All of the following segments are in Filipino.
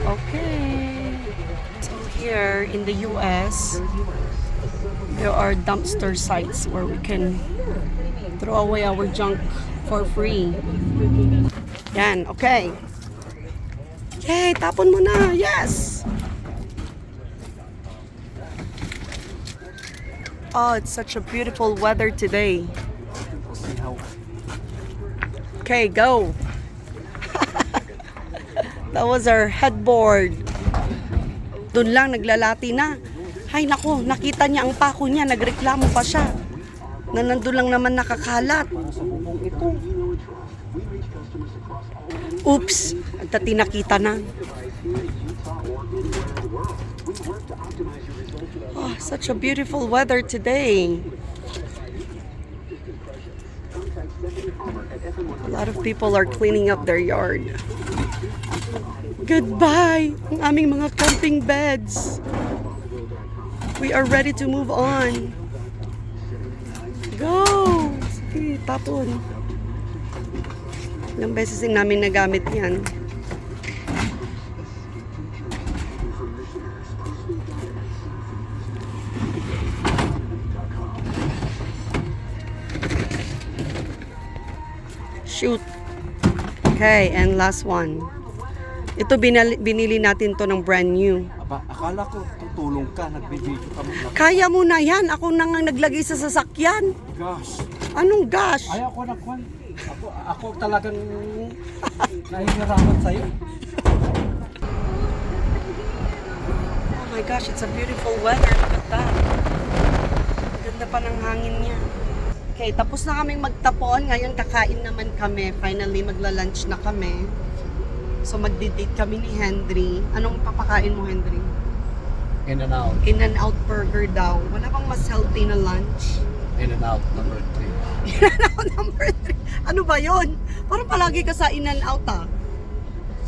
Okay. So here in the US, there are dumpster sites where we can throw away our junk for free. Yan, okay. Yay, tapon mo na. Yes! Oh, it's such a beautiful weather today. Okay, go. That was our headboard. Doon lang, naglalati na. Hay nako, nakita niya ang pako niya, nagreklamo pa siya. Na nandun lang naman nakakalat. Oops, agtati nakita na. Oh, such a beautiful weather today. A lot of people are cleaning up their yard. Goodbye, ang aming mga camping beds. We are ready to move on. Go! Sige, tapon. Ilang beses din namin nagamit yan. Shoot. Okay, and last one. Ito binili natin to ng brand new. Aba, akala ko tutulong ka, nagbibideo ka mo. Kaya mo na yan. Ako na nga naglagay sa sasakyan. Gosh. Anong gosh? Ayaw ko na kwan. Ako talagang nahihirapan sa'yo. Oh my gosh, it's a beautiful weather. Look at that. Ganda pa ng hangin niya. Okay, tapos na kaming magtapon. Ngayon kakain naman kami. Finally, magla-lunch na kami. So magdi-date kami ni Henry. Anong papakain mo, Henry? In and out. In-N-Out burger daw. Wala bang mas healthy na lunch? In and out, number 3. In-N-Out number 3. Ano ba yon? Parang palagi ka sa In-N-Out ah.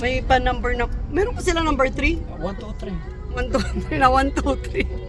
May pa number na... Meron pa sila number 3? 1, 2, 3. 1, 2, 3 na 1, 2, 3.